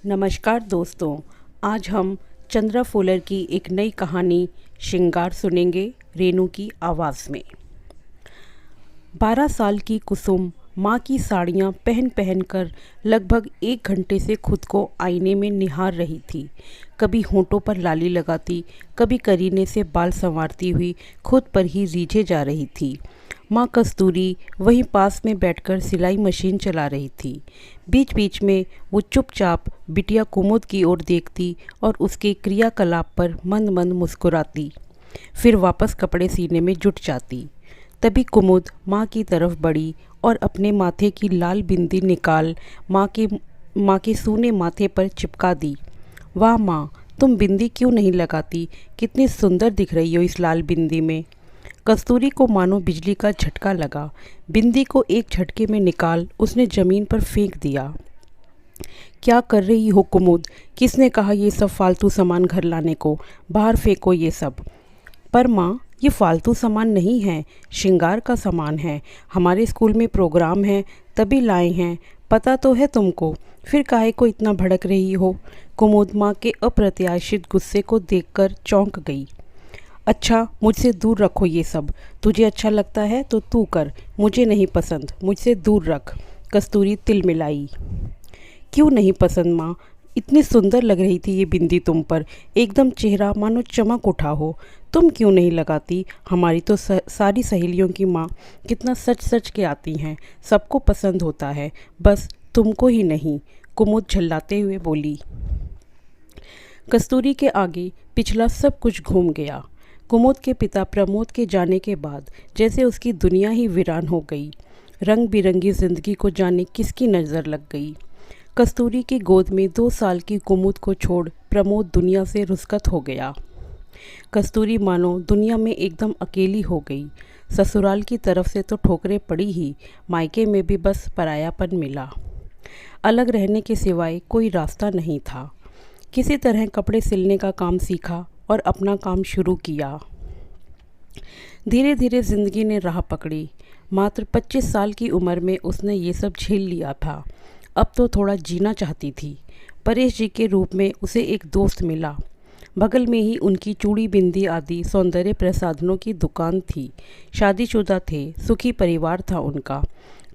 नमस्कार दोस्तों। आज हम चंद्रा फुलर की एक नई कहानी श्रृंगार सुनेंगे रेनू की आवाज़ में। 12 साल की कुसुम माँ की साड़ियाँ पहन पहन कर लगभग 1 घंटे से खुद को आईने में निहार रही थी। कभी होंठों पर लाली लगाती, कभी करीने से बाल संवारती हुई खुद पर ही रीझे जा रही थी। माँ कस्तूरी वहीं पास में बैठकर सिलाई मशीन चला रही थी। बीच बीच में वो चुपचाप बिटिया कुमुद की ओर देखती और उसके क्रियाकलाप पर मंद मंद मुस्कुराती, फिर वापस कपड़े सीने में जुट जाती। तभी कुमुद माँ की तरफ बढ़ी और अपने माथे की लाल बिंदी निकाल माँ के सूने माथे पर चिपका दी। वाह माँ, तुम बिंदी क्यों नहीं लगाती? कितनी सुंदर दिख रही हो इस लाल बिंदी में। कस्तूरी को मानो बिजली का झटका लगा। बिंदी को एक झटके में निकाल उसने ज़मीन पर फेंक दिया। क्या कर रही हो कुमुद? किसने कहा ये सब फालतू सामान घर लाने को? बाहर फेंको ये सब। पर माँ, ये फालतू सामान नहीं है, श्रृंगार का सामान है। हमारे स्कूल में प्रोग्राम है तभी लाए हैं, पता तो है तुमको। फिर काहे को इतना भड़क रही हो? कुमुद माँ के अप्रत्याशित गुस्से को देखकर चौंक गई। अच्छा, मुझसे दूर रखो ये सब। तुझे अच्छा लगता है तो तू कर, मुझे नहीं पसंद, मुझसे दूर रख। कस्तूरी तिलमिलाई। क्यों नहीं पसंद माँ? इतनी सुंदर लग रही थी ये बिंदी तुम पर, एकदम चेहरा मानो चमक उठा हो। तुम क्यों नहीं लगाती? हमारी तो सारी सहेलियों की माँ कितना सच सच के आती हैं, सबको पसंद होता है, बस तुमको ही नहीं। कुमुद झल्लाते हुए बोली। कस्तूरी के आगे पिछला सब कुछ घूम गया। कुमुद के पिता प्रमोद के जाने के बाद जैसे उसकी दुनिया ही वीरान हो गई। रंग बिरंगी जिंदगी को जाने किसकी नज़र लग गई। कस्तूरी की गोद में 2 साल की कुमुद को छोड़ प्रमोद दुनिया से रुखसत हो गया। कस्तूरी मानो दुनिया में एकदम अकेली हो गई। ससुराल की तरफ से तो ठोकरें पड़ी ही, मायके में भी बस परायापन मिला। अलग रहने के सिवाय कोई रास्ता नहीं था। किसी तरह कपड़े सिलने का काम सीखा और अपना काम शुरू किया। धीरे धीरे जिंदगी ने राह पकड़ी। मात्र 25 साल की उम्र में उसने ये सब झेल लिया था। अब तो थोड़ा जीना चाहती थी। परेश जी के रूप में उसे एक दोस्त मिला। बगल में ही उनकी चूड़ी बिंदी आदि सौंदर्य प्रसाधनों की दुकान थी। शादीशुदा थे, सुखी परिवार था उनका।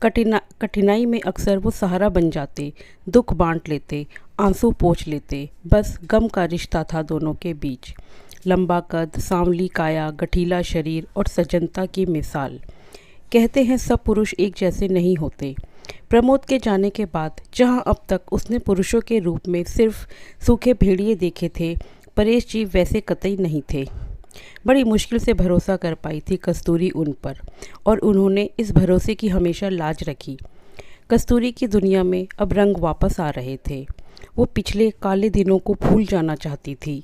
कठिनाई में अक्सर वो सहारा बन जाते, दुख बांट लेते, आंसू पोंछ लेते। बस गम का रिश्ता था दोनों के बीच। लंबा कद, सांवली काया, गठीला शरीर और सजनता की मिसाल। कहते हैं सब पुरुष एक जैसे नहीं होते। प्रमोद के जाने के बाद जहां अब तक उसने पुरुषों के रूप में सिर्फ सूखे भेड़िए देखे थे, परेश जी वैसे कतई नहीं थे। बड़ी मुश्किल से भरोसा कर पाई थी कस्तूरी उन पर, और उन्होंने इस भरोसे की हमेशा लाज रखी। कस्तूरी की दुनिया में अब रंग वापस आ रहे थे। वो पिछले काले दिनों को भूल जाना चाहती थी।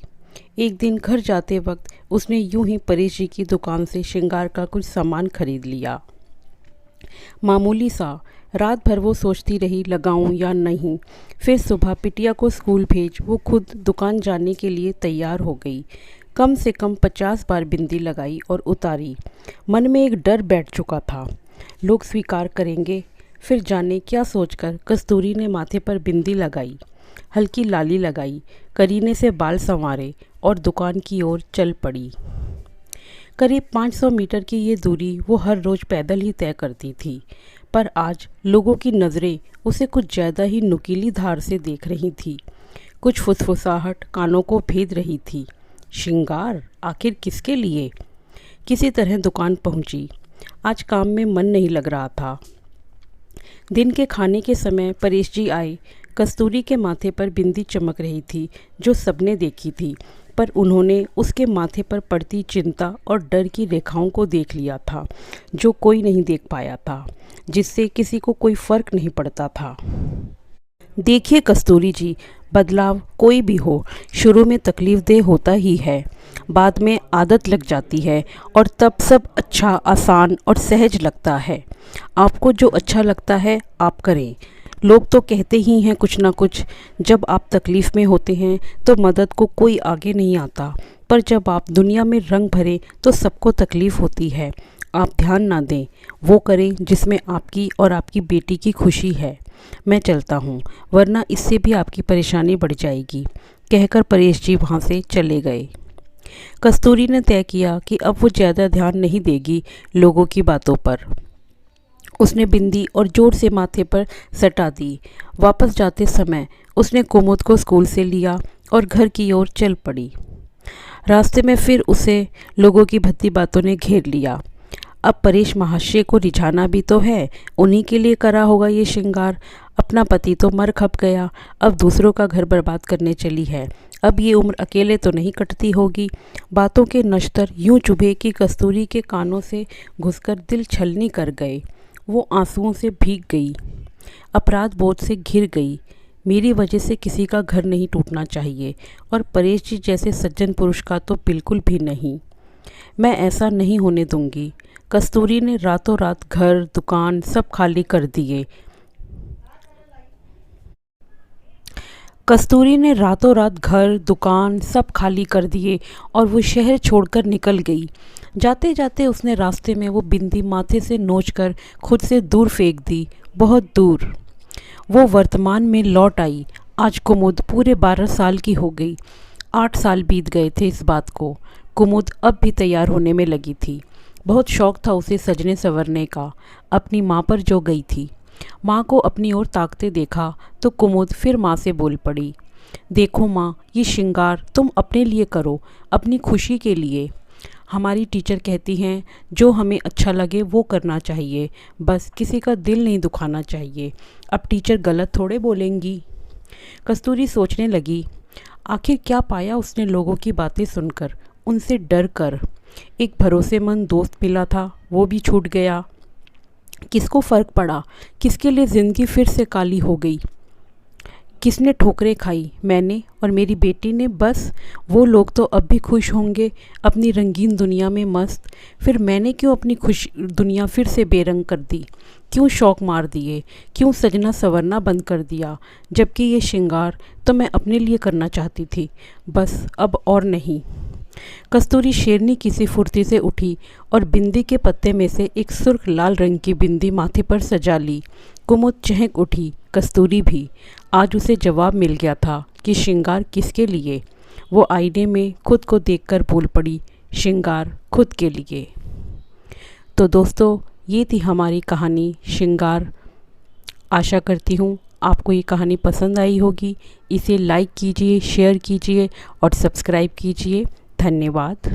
एक दिन घर जाते वक्त उसने यूं ही परेश जी की दुकान से श्रृंगार का कुछ सामान खरीद लिया, मामूली सा। रात भर वो सोचती रही लगाऊं या नहीं। फिर सुबह बिटिया को स्कूल भेज वो खुद दुकान जाने के लिए तैयार हो गई। कम से कम 50 बार बिंदी लगाई और उतारी। मन में एक डर बैठ चुका था, लोग स्वीकार करेंगे। फिर जाने क्या सोचकर कस्तूरी ने माथे पर बिंदी लगाई, हल्की लाली लगाई, करीने से बाल संवारे और दुकान की ओर चल पड़ी। करीब 500 मीटर की ये दूरी वो हर रोज़ पैदल ही तय करती थी, पर आज लोगों की नज़रें उसे कुछ ज़्यादा ही नुकीली धार से देख रही थी। कुछ फुसफुसाहट कानों को भेद रही थी। श्रृंगार आखिर किसके लिए? किसी तरह दुकान पहुंची। आज काम में मन नहीं लग रहा था। दिन के खाने के समय परेश जी आए। कस्तूरी के माथे पर बिंदी चमक रही थी जो सबने देखी थी, पर उन्होंने उसके माथे पर पड़ती चिंता और डर की रेखाओं को देख लिया था जो कोई नहीं देख पाया था, जिससे किसी को कोई फर्क नहीं पड़ता था। देखिए कस्तूरी जी, बदलाव कोई भी हो, शुरू में तकलीफ़देह होता ही है, बाद में आदत लग जाती है और तब सब अच्छा, आसान और सहज लगता है। आपको जो अच्छा लगता है आप करें। लोग तो कहते ही हैं कुछ ना कुछ। जब आप तकलीफ़ में होते हैं तो मदद को कोई आगे नहीं आता, पर जब आप दुनिया में रंग भरे तो सबको तकलीफ़ होती है। आप ध्यान ना दें, वो करें जिसमें आपकी और आपकी बेटी की खुशी है। मैं चलता हूँ, वरना इससे भी आपकी परेशानी बढ़ जाएगी, कहकर परेश जी वहाँ से चले गए। कस्तूरी ने तय किया कि अब वो ज़्यादा ध्यान नहीं देगी लोगों की बातों पर। उसने बिंदी और जोर से माथे पर सटा दी। वापस जाते समय उसने कुमुद को स्कूल से लिया और घर की ओर चल पड़ी। रास्ते में फिर उसे लोगों की भद्दी बातों ने घेर लिया। अब परेश महाशय को रिझाना भी तो है, उन्हीं के लिए करा होगा ये श्रृंगार। अपना पति तो मर खप गया, अब दूसरों का घर बर्बाद करने चली है। अब ये उम्र अकेले तो नहीं कटती होगी। बातों के नश्तर यूं चुभे कि कस्तूरी के कानों से घुसकर दिल छलनी कर गए। वो आंसुओं से भीग गई, अपराध बोध से घिर गई। मेरी वजह से किसी का घर नहीं टूटना चाहिए, और परेश जी जैसे सज्जन पुरुष का तो बिल्कुल भी नहीं। मैं ऐसा नहीं होने दूंगी। कस्तूरी ने रातों रात घर दुकान सब खाली कर दिए। कस्तूरी ने रातों रात घर दुकान सब खाली कर दिए और वो शहर छोड़कर निकल गई। जाते जाते उसने रास्ते में वो बिंदी माथे से नोचकर खुद से दूर फेंक दी, बहुत दूर। वो वर्तमान में लौट आई। आज कुमुद पूरे 12 साल की हो गई। 8 साल बीत गए थे इस बात को। कुमुद अब भी तैयार होने में लगी थी। बहुत शौक था उसे सजने संवरने का। अपनी माँ पर जो गई थी। माँ को अपनी ओर ताकते देखा तो कुमुद फिर माँ से बोल पड़ी, देखो माँ, ये श्रृंगार तुम अपने लिए करो, अपनी खुशी के लिए। हमारी टीचर कहती हैं जो हमें अच्छा लगे वो करना चाहिए, बस किसी का दिल नहीं दुखाना चाहिए। अब टीचर गलत थोड़े बोलेंगी। कस्तूरी सोचने लगी, आखिर क्या पाया उसने लोगों की बातें सुनकर, उनसे डर कर। एक भरोसेमंद दोस्त मिला था, वो भी छूट गया। किसको फ़र्क पड़ा, किसके लिए ज़िंदगी फिर से काली हो गई। किसने ठोकरें खाई, मैंने और मेरी बेटी ने। बस वो लोग तो अब भी खुश होंगे अपनी रंगीन दुनिया में मस्त। फिर मैंने क्यों अपनी खुश दुनिया फिर से बेरंग कर दी, क्यों शौक मार दिए, क्यों सजना संवरना बंद कर दिया, जबकि ये श्रृंगार तो मैं अपने लिए करना चाहती थी, बस अब और नहीं। कस्तूरी शेरनी की सी फुर्ती से उठी और बिंदी के पत्ते में से एक सुर्ख लाल रंग की बिंदी माथे पर सजा ली। कुमुद चहक उठी, कस्तूरी भी। आज उसे जवाब मिल गया था कि श्रृंगार किसके लिए। वो आईने में खुद को देखकर बोल पड़ी, श्रृंगार खुद के लिए। तो दोस्तों, ये थी हमारी कहानी श्रृंगार। आशा करती हूँ आपको ये कहानी पसंद आई होगी। इसे लाइक कीजिए, शेयर कीजिए और सब्सक्राइब कीजिए। धन्यवाद।